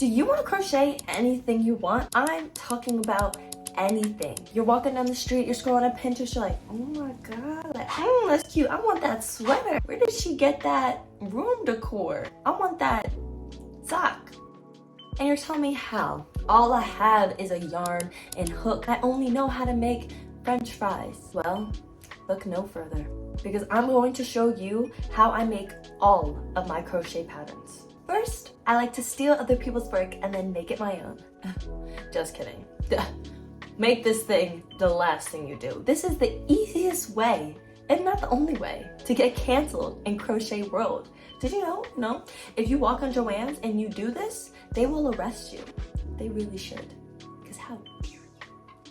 Do you want to crochet anything you want? I'm talking about anything. You're walking down the street, you're scrolling on Pinterest, you're like, oh my god, like, that's cute. I want that sweater. Where did she get that room decor? I want that sock. And you're telling me how? All I have is a yarn and hook. I only know how to make French fries. Well, look no further, because I'm going to show you how I make all of my crochet patterns. First, I like to steal other people's work and then make it my own. Just kidding. Make this thing the last thing you do. This is the easiest way, if not the only way, to get canceled in crochet world. Did you know? No. If you walk on Joann's and you do this, they will arrest you. They really should. Because how dare you?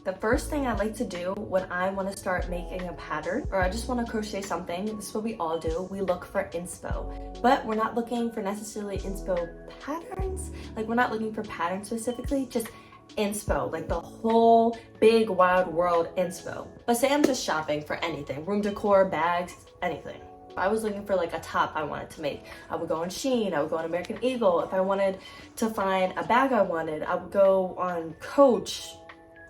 The first thing I like to do when I want to start making a pattern, or I just want to crochet something, this is what we all do, we look for inspo. But we're not looking for necessarily inspo patterns. Like, we're not looking for patterns specifically, just inspo, like the whole big wide world inspo. But say I'm just shopping for anything, room decor, bags, anything. If I was looking for like a top I wanted to make, I would go on Shein, I would go on American Eagle. If I wanted to find a bag I wanted, I would go on Coach,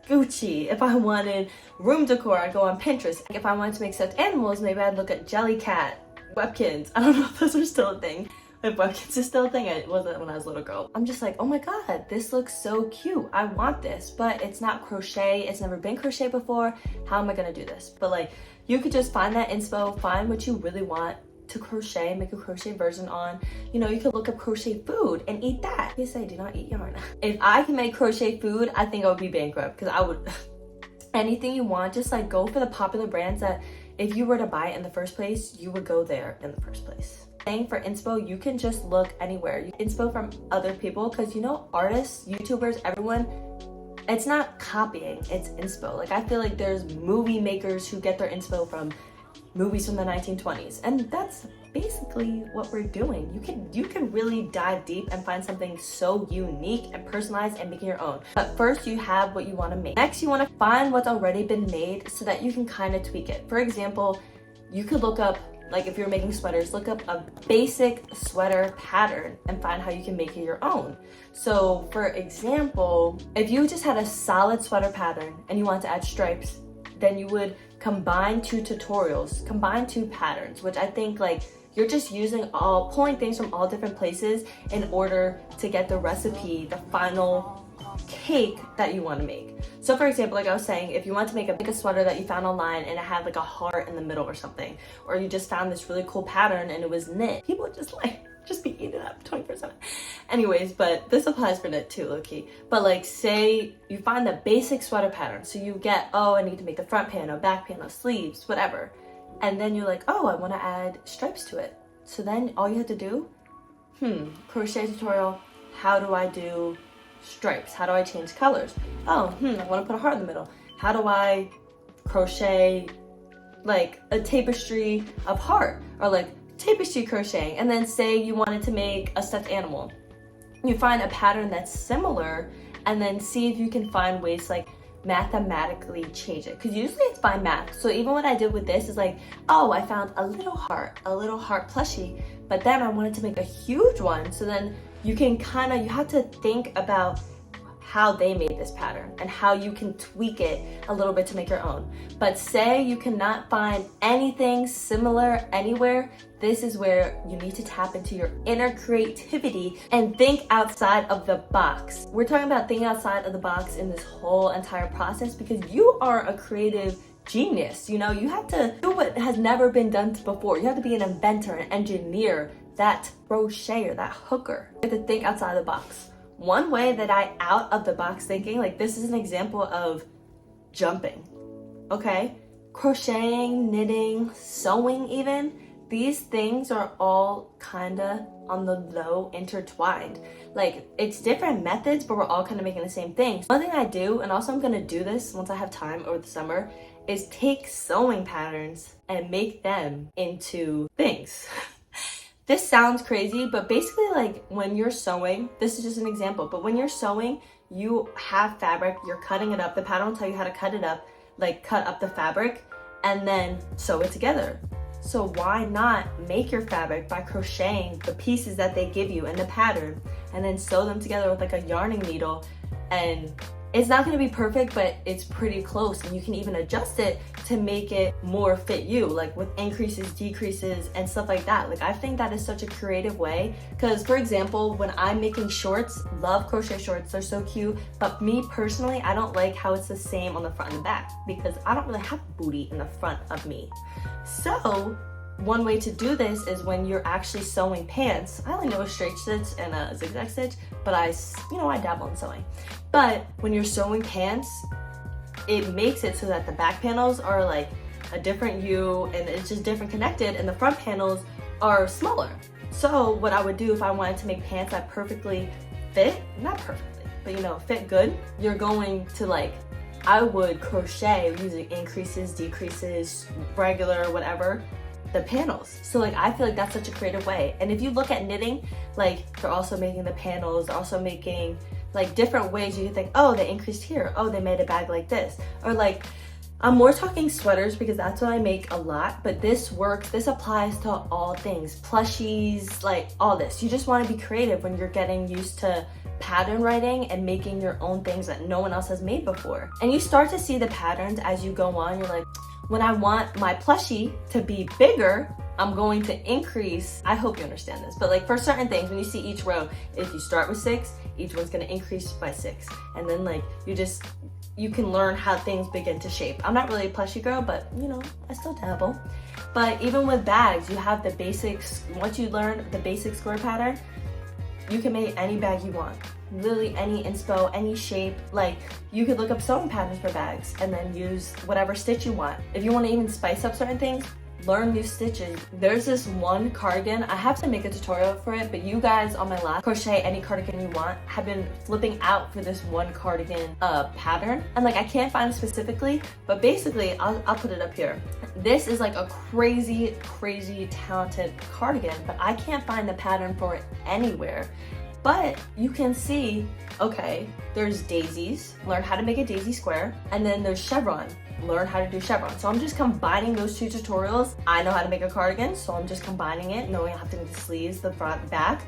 Gucci. If I wanted room decor, I'd go on Pinterest. If I wanted to make stuffed animals, maybe I'd look at Jellycat, Webkins. I don't know if those are still a thing. If Webkins is still a thing, it wasn't when I was a little girl. I'm just like, oh my god, this looks so cute. I want this, but it's not crochet. It's never been crochet before. How am I gonna do this? But like, you could just find that inspo, find what you really want to crochet, make a crochet version on. You know, you could look up crochet food and eat that. They say do not eat yarn. If I can make crochet food, I think I would be bankrupt, because I would, anything you want, just like go for the popular brands that if you were to buy it in the first place, you would go there in the first place. Thing for inspo, you can just look anywhere. You can inspo from other people, because you know, artists, YouTubers, everyone, it's not copying, it's inspo. Like, I feel like there's movie makers who get their inspo from movies from the 1920s, and that's basically what we're doing. You can really dive deep and find something so unique and personalized and make it your own. But first, you have what you want to make. Next, you want to find what's already been made so that you can kind of tweak it. For example, you could look up, like if you're making sweaters, look up a basic sweater pattern and find how you can make it your own. So for example, if you just had a solid sweater pattern and you want to add stripes, then you would combine two tutorials, combine two patterns, which I think like you're just pulling things from all different places in order to get the recipe, the final cake that you want to make. So for example, like I was saying, if you want to make a sweater that you found online and it had like a heart in the middle or something, or you just found this really cool pattern and it was knit, people just be eating it up 24/7. Anyways, but this applies for knit too, low-key. But like, say you find the basic sweater pattern, so you get, oh, I need to make the front panel, back panel, sleeves, whatever, and then you're like, oh, I want to add stripes to it. So then all you have to do, crochet tutorial, how do I do stripes? How do I change colors? Oh, I want to put a heart in the middle. How do I crochet like a tapestry of heart, or like tapestry crocheting? And then say you wanted to make a stuffed animal, you find a pattern that's similar and then see if you can find ways to like mathematically change it, because usually it's by math. So even what I did with this is like, oh, I found a little heart plushie, but then I wanted to make a huge one. So then you can you have to think about how they made this pattern and how you can tweak it a little bit to make your own. But say you cannot find anything similar anywhere, this is where you need to tap into your inner creativity and think outside of the box. We're talking about thinking outside of the box in this whole entire process, because you are a creative genius. You know, you have to do what has never been done before. You have to be an inventor, an engineer, that crocheter, that hooker. You have to think outside the box. One way that I out of the box thinking, like this is an example of jumping, okay? Crocheting, knitting, sewing even, these things are all kinda on the low intertwined. Like, it's different methods, but we're all kind of making the same thing. One thing I do, and also I'm gonna do this once I have time over the summer, is take sewing patterns and make them into things. This sounds crazy, but basically like when you're sewing, this is just an example, but when you're sewing, you have fabric, you're cutting it up, the pattern will tell you how to cut it up, like cut up the fabric and then sew it together. So why not make your fabric by crocheting the pieces that they give you in the pattern and then sew them together with like a yarning needle? And it's not going to be perfect, but it's pretty close, and you can even adjust it to make it more fit you, like with increases, decreases, and stuff like that. Like, I think that is such a creative way, because for example, when I'm making shorts, love crochet shorts, they're so cute, but me personally, I don't like how it's the same on the front and the back, because I don't really have booty in the front of me. So one way to do this is when you're actually sewing pants. I only know a straight stitch and a zigzag stitch, but I dabble in sewing. But when you're sewing pants, it makes it so that the back panels are like a different U, and it's just different connected, and the front panels are smaller. So what I would do if I wanted to make pants that perfectly fit, not perfectly, but fit good, you're going to I would crochet using increases, decreases, regular, whatever, the panels. So I feel like that's such a creative way. And if you look at knitting, they're also making the panels, they're also making different ways. You can think, oh, they increased here, oh, they made a bag like this, or I'm more talking sweaters because that's what I make a lot, but this works, this applies to all things, plushies, all this. You just want to be creative when you're getting used to pattern writing and making your own things that no one else has made before. And you start to see the patterns as you go on. You're like, when I want my plushie to be bigger, I'm going to increase, I hope you understand this, but for certain things, when you see each row, if you start with 6, each one's gonna increase by 6. And then you can learn how things begin to shape. I'm not really a plushie girl, but I still dabble. But even with bags, you have the basics. Once you learn the basic square pattern, you can make any bag you want. Literally any inspo, any shape. You could look up sewing patterns for bags and then use whatever stitch you want. If you want to even spice up certain things, learn new stitches. There's this one cardigan, I have to make a tutorial for it, but you guys on my last crochet any cardigan you want have been flipping out for this one cardigan pattern, and I can't find it specifically, but basically I'll put it up here. This is a crazy talented cardigan, but I can't find the pattern for it anywhere. But you can see, okay, there's daisies, learn how to make a daisy square, and then there's chevron, learn how to do chevron. So I'm just combining those two tutorials. I know how to make a cardigan, so I'm just combining it, knowing I have to make the sleeves, the front, back,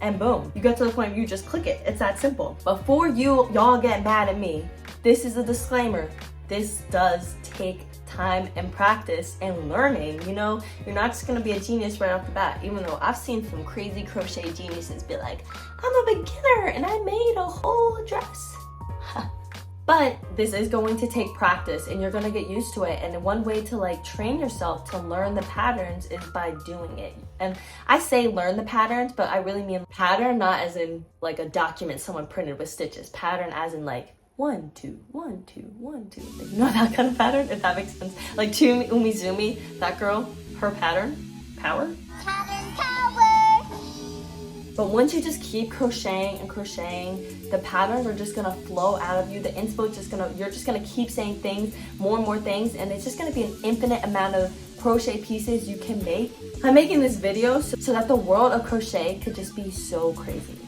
and boom. You get to the point where you just click it. It's that simple. Before y'all get mad at me, this is a disclaimer. This does take time and practice and learning. You're not just gonna be a genius right off the bat, even though I've seen some crazy crochet geniuses be like, I'm a beginner and I made a whole dress. But this is going to take practice and you're gonna get used to it. And one way to train yourself to learn the patterns is by doing it. And I say learn the patterns, but I really mean pattern, not as in a document someone printed with stitches. Pattern as in 1, 2, 1, 2, 1, 2. That kind of pattern, if that makes sense. Tumi Umizoomi, that girl, her pattern, power. Pattern power. But once you just keep crocheting and crocheting, the patterns are just gonna flow out of you. The inspo is you're just gonna keep saying things, more and more things, and it's just gonna be an infinite amount of crochet pieces you can make. I'm making this video so that the world of crochet could just be so crazy.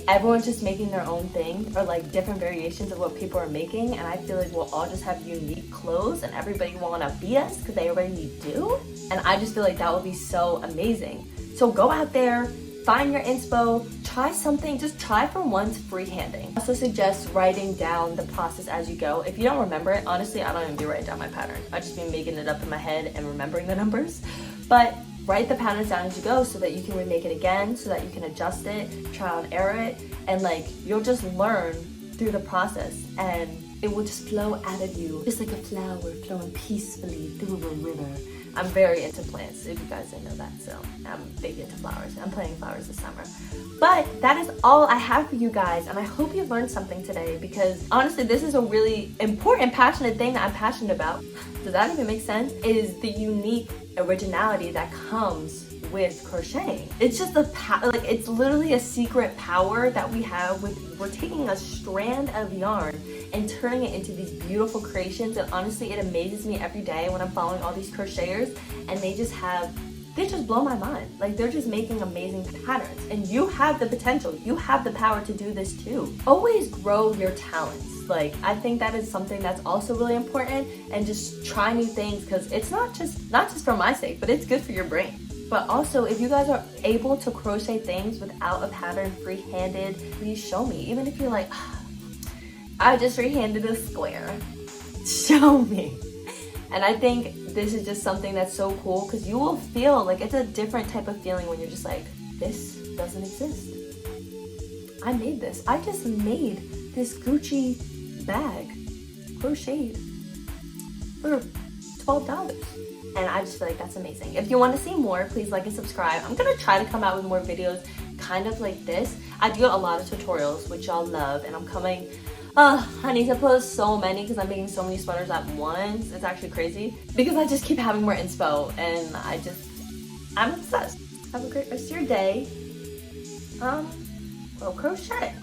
Everyone's just making their own thing, or different variations of what people are making, and I feel we'll all just have unique clothes and everybody will wanna be us because they already do. And I just feel that would be so amazing. So go out there, find your inspo, try something, just try for once freehanding. I also suggest writing down the process as you go. If you don't remember it, honestly, I don't even be writing down my pattern. I just be making it up in my head and remembering the numbers. But write the patterns down as you go so that you can remake it again, so that you can adjust it, trial and error it, and you'll just learn through the process and it will just flow out of you, just like a flower flowing peacefully through a river. I'm very into plants, if you guys didn't know that, so I'm big into flowers. I'm planting flowers this summer. But that is all I have for you guys, and I hope you learned something today, because honestly, this is a really important, passionate thing that I'm passionate about. Does that even make sense? Is the unique originality that comes with crocheting. It's just it's literally a secret power that we have we're taking a strand of yarn and turning it into these beautiful creations. And honestly, it amazes me every day when I'm following all these crocheters and they just have they just blow my mind. Like, they're just making amazing patterns, and you have the potential, you have the power to do this too. Always grow your talents. Like, I think that is something that's also really important, and just try new things, because it's not just for my sake, but it's good for your brain. But also, if you guys are able to crochet things without a pattern free-handed, please show me. Even if you're like, I just free-handed a square, show me. And I think this is just something that's so cool, because you will feel like it's a different type of feeling when you're just like, this doesn't exist. I made this. I just made this Gucci bag crocheted for $12. And I just feel like that's amazing. If you want to see more, please like and subscribe. I'm gonna try to come out with more videos kind of like this. I do a lot of tutorials, which y'all love, and I'm coming. I need to post so many because I'm making so many sweaters at once. It's actually crazy because I just keep having more inspo, and I'm obsessed. Have a great rest of your day. Go crochet.